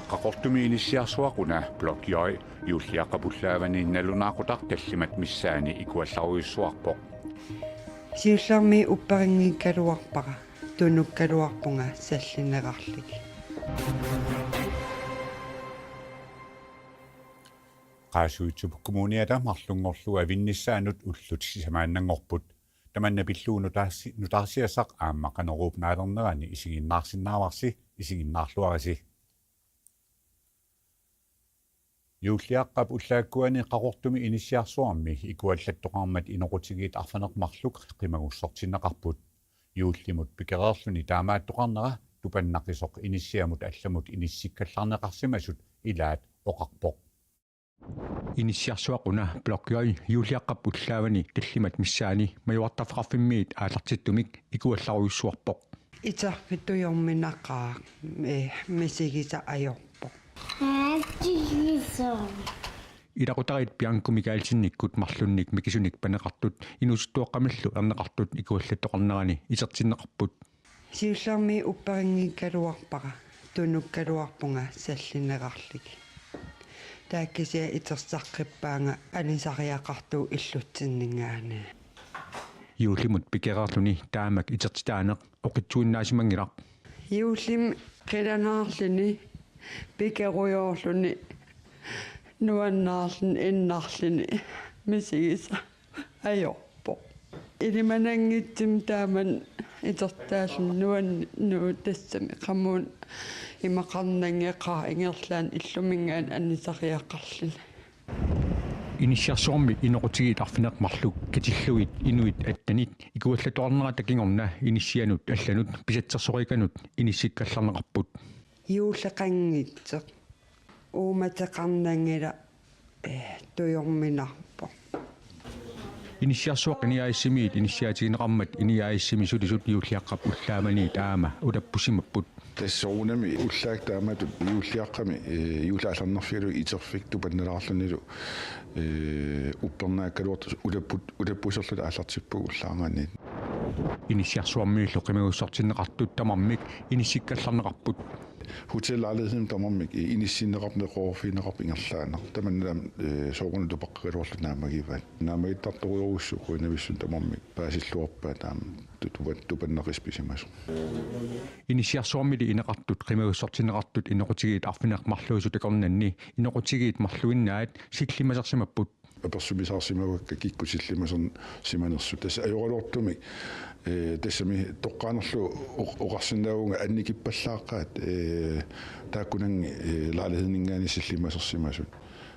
Qaqortumi inissiarsuaquna blokioi yuulliaqapullaavani innalunaaqutaq tallimat missaani ikuallaruissuarpoq. Siullarmi upparingiikkaluarpaqa tunukkaluarpunga sallineqarlik. Qaasuitsupukumuuniata marlungorlu avinnissaanut ullut sisamaannangorput tamanna pilluunu nutaarsiasaq aammaqaneruupnaalernerani isiginnaarsinnaavarsi isiginnaarluarisi. Yuulliaqqap ullaakkuani qaqortumi inissiarsuarmi ikuallattoqarmat inoqutigiit arfaneqmarluk qimagussortinneqarput yuullimut pikereerluni taamaattoqarnera tupannaqisoq inissiamut allamut inissikkallarneqarsimasut ilaat oqarpoq. Inissiarsuaquna blokkioi yuulliaqqap ullaavani tallimat missaani majuartarfaqarfimmiit aallartittumik ikuallaruissuarpoq. Itarpitujorminaqaa misigisa ajorpoq. Ilaqutarit Bianco Mikaelsinnikkut marlunnik mikisunik paneqartut inusuttuoqqamillu erneqartut ikuallattoqarnerani isertinneqarput. Siullarmi upparingiikkaluarpaqa tunukkaluarpunga sallineqarlik. Taakkisia itersaqqippaanga anisariaqartuu illutsinningaani. Yuullimut pikereerluni taamak itertitaaneq oqitsuinnaasimanngilaq. Yuullim qilanaarlini pikerujoorluni nuannaarlin innarlini misigisa ajorpoq. Ilimanangitsim taaman itertaallun nuan tassami qamuun imaqarnangeqaa ingerlaan illumingaan annisariaqarlin. Inissiarsuarmi inoqutigiit arfineqmarluk katilluit inuit attanit ikuallatoqarnera takingorna inissianut allanut pisatsersoриkanут inissikkallarneqarput. Yuulleqanngitseq uumateqarnangila tujorminarpoq. Inissiarsuaq iniaaissimiit inissiaatigineqarmat iniaaissimi sulisut yuulliaqqap ullaamani taama ulappusimapput. Tassoonami ullaak taamatut yuulliaqqami yuulaallarnerfilu iterfik tupannelaarlunilu uppernaakkaluort ulappuserlut aallartippugu ullaarmaanni. Inissiarsuarmiillu qimagussartinneqartut tamarmik inissikkallarneqarput. Hotellejligheden tamarmik inissinneqarneqorfineqarp ingerlaaner tamannaam sooruna tupaqqaluorlu naamagivat naamagittartoruussu quinavissun tamarmik paasilluarpaa taam tupanneqispisimasu. Inissiarsuarmili ineqartut qimagussartinneqartut inoqutigiit arfineqmarluusu takornanni inoqutigiit marluinnaat sillimasersimapput. Apersumisarsimavakka kikkusillimasern simanersu tas ajoralortumik tassami toqqaanerlu oqarsinnaavunga annikippallaaqqaat taakkunangi laalihedningaani sillimasersimasut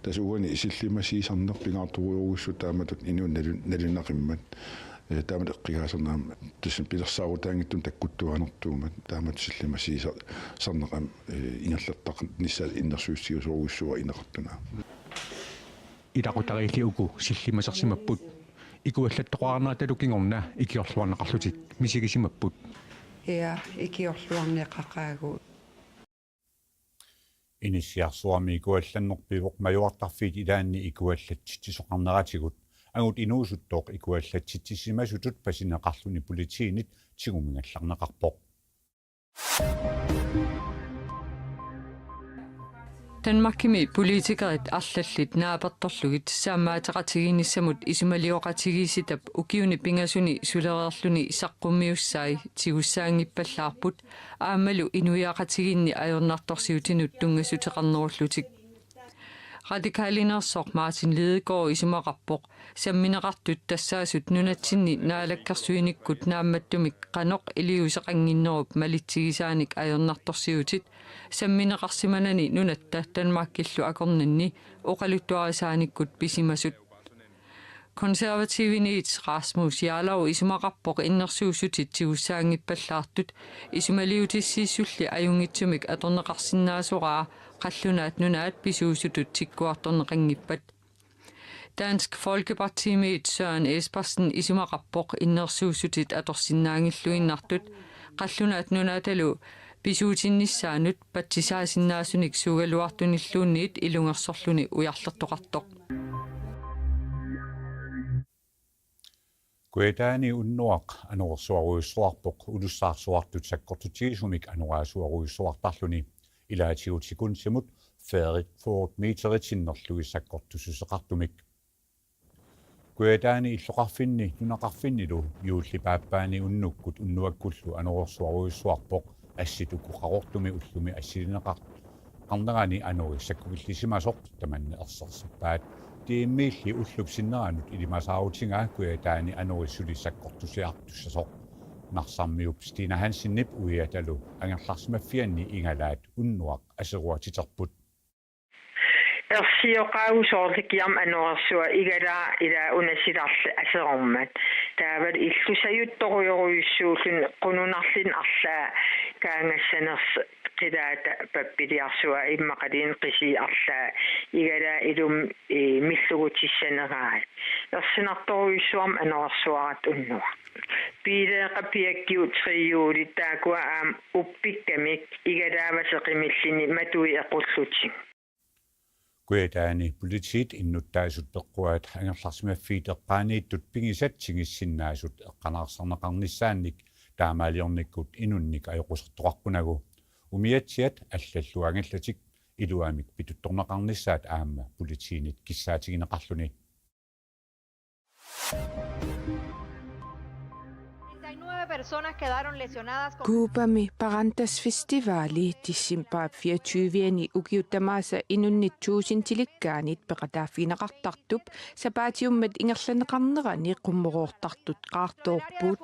tas uani isillimasiisarner pingaarturuurugussut taamatut inuun nalunaqimmat taamat eqqigaasernaam tassam pilersaarutaangittun takkuttuanertuumat taamat sillimasiisarneqam ingerlattaq nissaat innersuussiusorugussua ineqartunaa. Ilaqutariilliuku sillimasersimapput ikuallattoqarnera talukingorna ikiorluarneqarlutik misigisimapput. Ja ikiorluarneqaqaagu. Inissiarsuarmi ikuallannerpivoq majuartarfiit ilaanni ikuallatsittisoqarneratigut angut inuusuttoq ikuallatsissimasutut pasineqarluni politiinit tigumingallarneqarpoq. Danmarkimi politikerit arlallit naapertorlugit saammaataqatiginissamut isumalioqatigiisitap ukiuni pingasuni sulereerluni saqqummiussai tigussaangippallaarput aammalu inuiaqatiginni ajornartorsiutinut tungassuteqarnerullutik. Radikalinersoq Martin Lidegaard isumaqarpoq sammineqartut tassaasut nunatsinni naalakkarsuinikkut naammattumik qanoq iliuseqanginnerup malitsigisaanik ajornartorsiutit sammineqarsimanani nunatta Danmarkillu akornanni oqaluttuarisaanikut pisimasut. Konservatiiviniit Rasmus Jarlov isumaqarpoq innersuusutit tigussaangippallaartut isumaliutissiissulli ajungitsumik atorneqarsinnaasoraa qallunaat nunaat pisuusutut tikkuartorneqangippat. Dansk Folkepartimiit Søren Espersen isumaqarpoq innersuusutit atorsinnaangilluinnartut qallunaat nunaatalu pisuutinnissaanut patisaasinnaasunik suugaluartunilluunniit ilungersorluni ujarlertoqartoq. Kuetaani unnuaq anorsuaruissuarpoq ulussaarsuartut sakkortutigisumik anoraasuaruissuartarluni ilaatiutikun færit foort meteritsinnerlugi sakkortususeqartumik. Kuetaani illoqarfinni nunaqarfinnilu yuullipaappaani unnukkut unnuakkullu anorsuaruissuarpoq assitukuqarortumi ullumi assilineqar qarnerani anori sakkukillisimasoq tamanne ersersappaat tiimmiilli ullupsinneranut ilimasaarutingaa kuetaani anori sulisakkortusiartussasoq narsarmiup Stina Hansinnip uiatalu angerlarsmaffianni ingalaat unnuaq aseruatiterput. Ersioqausoorlikiam anorsua igala ila unasilarl aserummat taavat illusajuttoruyoruissuullun qununarlin arlaa kaangassaners qilaata pappiliarsua immaqalin qisi arlaa igala ilum millugutissanaraa ersinartoruissuam anorsuarat unnua piileeqapiakkiu trijuulit taakua aam uppikkamik igalaavaseqimillini matui equllutin. Kuetaani politit innuttaasut peqquat angerlarsmaffiiteqqaaniittut pingisatsingissinnaasut eqqanarsarneqarnissaannik taamaaliornikkut inunnik ajoqusartoqarpunagu umiatsiat аллаллуангаллатик илуамик питутторнеқарнissaat аама политиинит киссаатигинеқарлуни. Kuupami parantas festivali tissimpaap 24 ukiuttamaasa inunnitsuusin tilikkaanit peqataafineqartartup sapaatiummat ingerlaneqarnerani qummoruortartut qaartoorpuut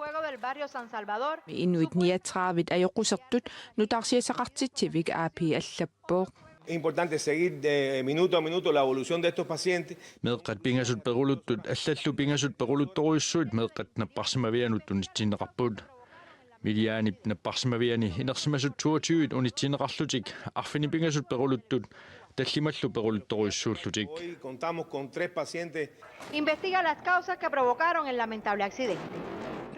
inuit niatraavit ajoqusertut nutarsiasaqartitsivik aapi allappoq. Es importante seguir de minuto a minuto la evolución de estos pacientes. Meeqqat pingasut peruluttut allallu pingasut peruluttoruissuut meeqqat napparsimavianut unitsinneqarpuut miliaanip napparsimaviani inersimasut 22 unitsinneqarlutik arfini pingasut peruluttut tallimallu peruluttoruissuullutik. Hoy contamos con 3 pacientes. Investiga las causas que provocaron el lamentable accidente.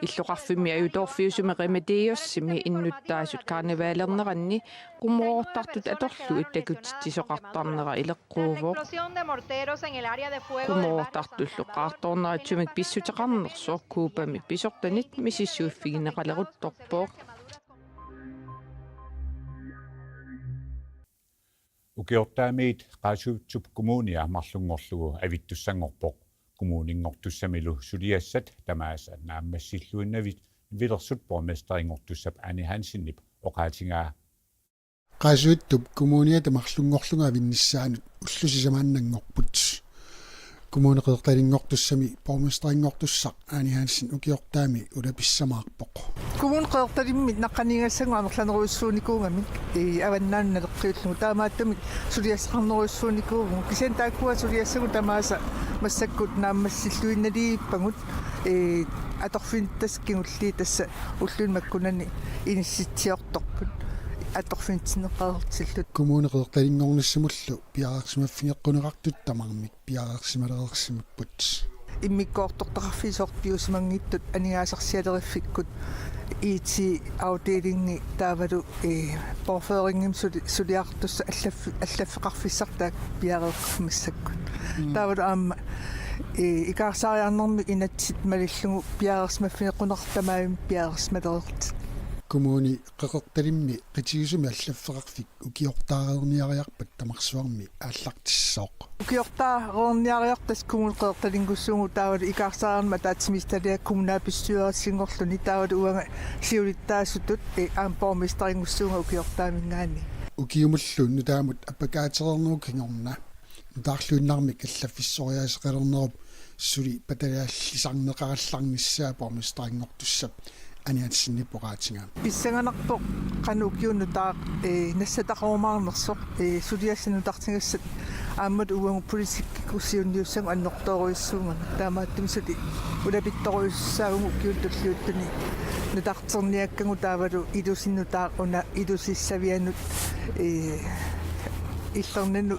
Illoqarfimmi ajutorfiusumi remediussimi innuttaasut karnivaalerneranni qummoruortartut atorlu ittakutittisoqartarnera ileqquuvoq qummoruortartullu qaartoorneratsumik pissuteqarnersoq kuupami pisortanit misissuuffigineqaleruttorpoq. Ukiortaamiit qaasuutsup kommunia marlungorlugu avittussangorpoq kommuningortussamilu suliassat tamaasa naammassilluinnavit vilersut bormesteringortussap Ani Hansinnip oqaatingaa qaasuuttup kommunia tamarlungorlunga vinnissaanut ullusisamaannangorput kommuneqeertalingortussami bormesteringortussaq Ani Hansin ukiortaami ulapissamaarpoq kommuneqeertalimmi naqqaniingassangua amerlaneruissuunikuungamik avannaannaleqqiullugu taamaattamik suliassaqarneruissuunikuugu kisian taakkua suliassagu tamaasa massakkut naammassilluinnaliippangut atorfintaskingulli tassa ulluun makkunani inissitsiortorput atorfintineqaartillut kommuneqeertalingornissamullu piararsimaffineqquneqartut tamarmik piararsimalereersimapput immikortortaqarfiisorpiusimangittut anigaasarsialerifikut iiti afdelingi taavalu porføringim suliartussa allaffiqarfissartaak piareeqqarmassakkut taavalu aamma ikaarsaariarnermi inatsit malillugu piarersmaffineqquneqartamaavim piarersmalereertit kommuni qeqertalimmi qitigisumi allafferarfik ukiortaareerniariarpat tamarsuarmi aallartissooq ukiortaareerniariartas kommuneqeertalinngussuugu taavalu ikaarsaariarma taatsimistalia kommunaapissuerassingorluni taavalu uanga siulittaasutut aampormisterinngussuuga ukiortaamingaani ukiumullu nutaamut appakaatererneruk hingorna nutaarluinnarmik allafissoriaaseqalernerup suli pataliallisarneqarallarnissaa pormisterinngortussap Ani Hansinnip oqaatingaa pissanganarpoq qanukiunnutaa nassataqormaarnersoq suliassanutartingassat aammat uangu politikkusiunniussangu annortoruissuunga taamaattumisati ulapittoruissaagungu kiuntulliuttuni nutarterniakkangu taavalu ilusinnutaa una ilusissavianut illernernu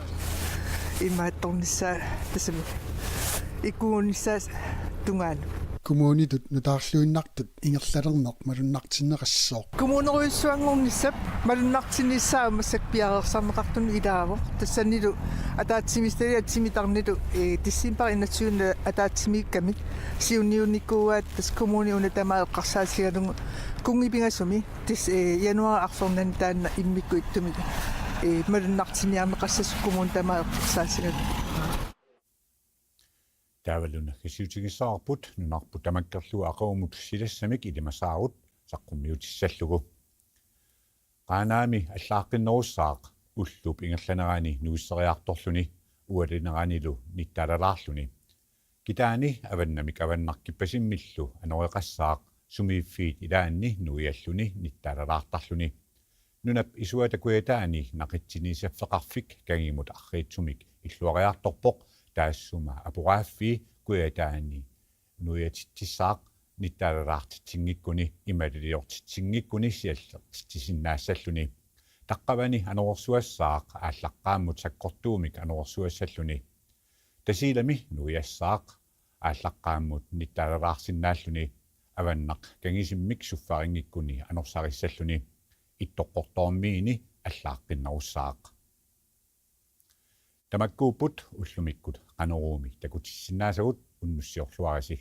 imaattornissaa tasami ikuunissaa tungaanu kommunitut nutaarluinnartut ingerlalerneq malunnartinneqassooq kommuneruissuangornissap malunnartinissaamasak piarersarneqartun ilaavo tassanilu ataatsimistalii atsimitarnilu tissimpar inatsuuna ataatsimiikkamik siuniunikkuaat tas kommuniuna tamaeqqarsaasigalungu kungipingasumi tis januar arsornani taanna immikku ittumik malunnartimiarmeqassas kommun tamaeqqarsaasigalu Täällä kisiutigissaarput nunarput tamakkerlua aqaumut silassamik ilimassaarut saqqummiutissallugu qaanaami allaaqinnerussaaq ullup ingerlanerani nuusseriartorluni ualineranilu nittaalalaarluni kitaani avannamik avannarkippasimillu anoreqassaaq sumiiffiit ilaanni nuialluni nittaalalaartarluni nunap isuatakuataani naqitsinisaffeqarfik kangimut arriitsumik illuariartorpoq taassuma apuraaffi kuataani nuiatittissaaq nittaalalaartitsingikkuni imaliliortitsingikkuni siallertitisinnaassalluni taqqavani anorsuassaaq aallaqqaammut sakkortuumik anorsuassalluni tasiilami nuiassaaq aallaqqaammut nittaalalaarsinnaalluni avannaq kangisimmik suffaringikkuni anorsarisalluni ittoqqortormiini allaaqqinnerussaaq tamakkuuput ullumikkut qanuruumi takutissinnaasagут unnussiorluarisi